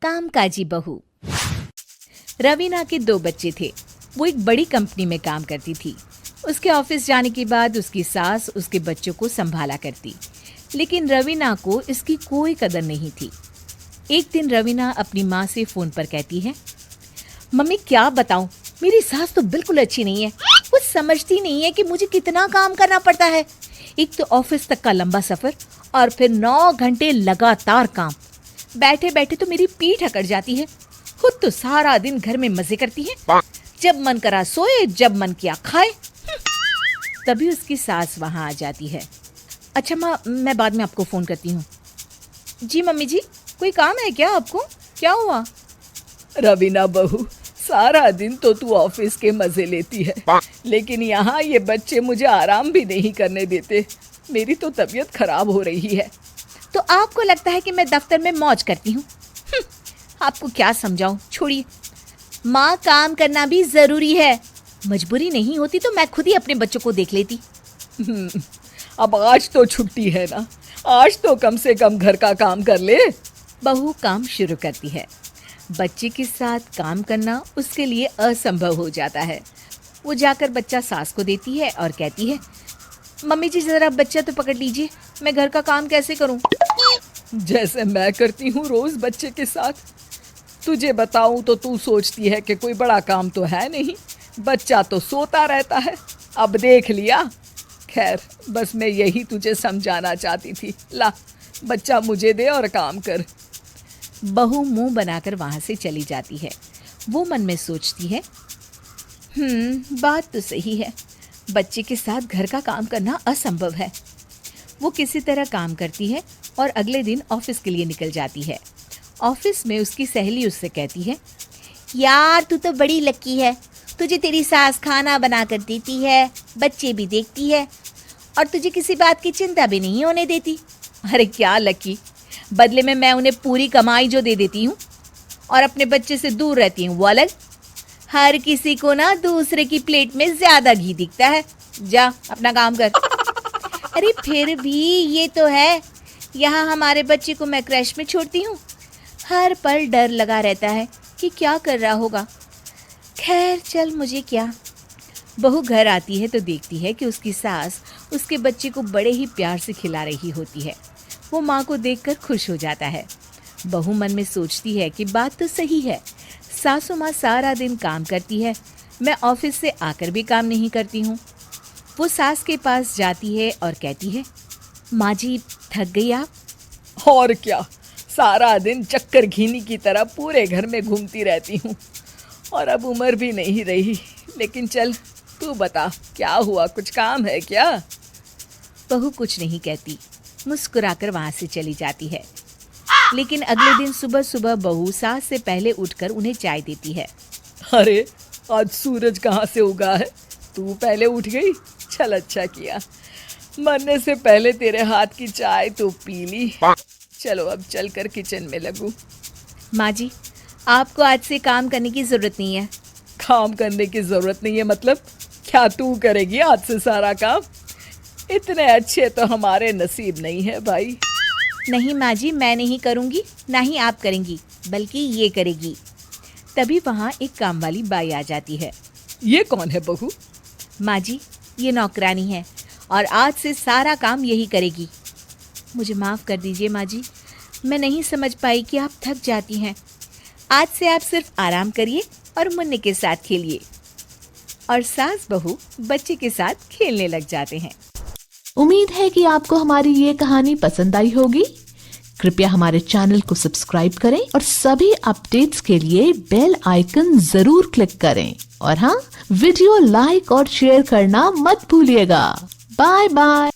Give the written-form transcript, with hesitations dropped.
कामकाजी बहू। रवीना के 2 बच्चे थे। वो एक बड़ी कंपनी में काम करती थी। उसके ऑफिस जाने के बाद उसकी सास उसके बच्चों को संभाला करती, लेकिन रवीना को इसकी कोई कदर नहीं थी। एक दिन रवीना अपनी माँ से फोन पर कहती है, मम्मी क्या बताऊं, मेरी सास तो बिल्कुल अच्छी नहीं है। वो समझती नहीं है कि मुझे कितना काम करना पड़ता है। एक तो ऑफिस तक का लंबा सफर और फिर 9 घंटे लगातार काम। बैठे बैठे तो मेरी पीठ अकड़ जाती है। खुद तो सारा दिन घर में मजे करती है, जब मन करा सोए, जब मन किया खाए। तभी उसकी सास वहां आ जाती है। अच्छा माँ, मैं बाद में आपको फोन करती हूँ। जी मम्मी जी, कोई काम है क्या आपको? क्या हुआ? रवीना बहू, सारा दिन तो तू ऑफिस के मजे लेती है, लेकिन यहाँ ये बच्चे मुझे आराम भी नहीं करने देते। मेरी तो तबीयत खराब हो रही है। तो आपको लगता है कि मैं दफ्तर में मौज करती हूँ? आपको क्या समझाऊं, छोड़िए। माँ, काम करना भी जरूरी है। मजबूरी नहीं होती तो मैं खुद ही अपने बच्चों को देख लेती। अब आज तो छुट्टी है ना, आज तो कम से कम घर का काम कर ले। बहू काम शुरू करती है। बच्चे के साथ काम करना उसके लिए असंभव हो जाता है। वो जाकर बच्चा सास को देती है और कहती है, मम्मी जी जरा बच्चा तो पकड़ लीजिए, मैं घर का काम कैसे करूं? जैसे मैं करती हूँ रोज बच्चे के साथ। तुझे बताऊं तो तू सोचती है कि कोई बड़ा काम तो है नहीं, बच्चा तो सोता रहता है। अब देख लिया। खैर, बस मैं यही तुझे समझाना चाहती थी। ला, बच्चा मुझे दे और काम कर। बहू मुंह बनाकर वहां से चली जाती है। वो मन में सोचती है, बात तो सही है, बच्चे के साथ घर का काम करना असंभव है। वो किसी तरह काम करती है और अगले दिन ऑफिस के लिए निकल जाती है। ऑफिस में उसकी सहेली उससे कहती है, यार तू तो बड़ी लकी है, तुझे तेरी सास खाना बना कर देती है, बच्चे भी देखती है और तुझे किसी बात की चिंता भी नहीं होने देती। अरे क्या लकी, बदले में मैं उन्हें पूरी कमाई जो दे देती हूँ और अपने बच्चे से दूर रहती हूँ वो अलग। हर किसी को ना दूसरे की प्लेट में ज्यादा घी दिखता है। जा अपना काम कर। अरे फिर भी ये तो है, यहाँ हमारे बच्चे को मैं क्रैश में छोड़ती हूँ, हर पल डर लगा रहता है कि क्या कर रहा होगा। खैर चल, मुझे क्या। बहू घर आती है तो देखती है कि उसकी सास उसके बच्चे को बड़े ही प्यार से खिला रही होती है। वो माँ को देखकर खुश हो जाता है। बहू मन में सोचती है कि बात तो सही है, सासू माँ सारा दिन काम करती है, मैं ऑफिस से आकर भी काम नहीं करती हूँ। वो सास के पास जाती है और कहती है, माँ जी थक गई आप? और क्या, सारा दिन चक्कर घीनी की तरह पूरे घर में घूमती रहती हूँ और अब उम्र भी नहीं रही। लेकिन चल तू बता, क्या हुआ, कुछ काम है क्या? बहू कुछ नहीं कहती, मुस्कुराकर वहां से चली जाती है। लेकिन अगले दिन सुबह सुबह बहू सास से पहले उठकर उन्हें चाय देती है। अरे आज सूरज कहाँ से उगा है, तू पहले उठ गई। चल अच्छा किया, मरने से पहले तेरे हाथ की चाय तो पी ली। चलो अब चलकर किचन में लगूं। माँ जी, आपको आज से काम करने की जरूरत नहीं है। काम करने की जरूरत नहीं है मतलब? क्या तू करेगी आज से सारा काम? इतने अच्छे तो हमारे नसीब नहीं है भाई। नहीं माँ जी, मैं नहीं करूँगी, ना ही आप करेंगी, बल्कि ये करेगी। तभी वहाँ एक काम वाली बाई आ जाती है। ये कौन है बहू? माँ जी, ये नौकरानी है और आज से सारा काम यही करेगी। मुझे माफ़ कर दीजिए माँ जी, मैं नहीं समझ पाई कि आप थक जाती हैं। आज से आप सिर्फ आराम करिए और मुन्ने के साथ खेलिए। और सास बहू बच्चे के साथ खेलने लग जाते हैं। उम्मीद है कि आपको हमारी ये कहानी पसंद आई होगी। कृपया हमारे चैनल को सब्सक्राइब करें और सभी अपडेट्स के लिए बेल आइकन जरूर क्लिक करें। और हाँ, वीडियो लाइक और शेयर करना मत भूलिएगा। Bye bye.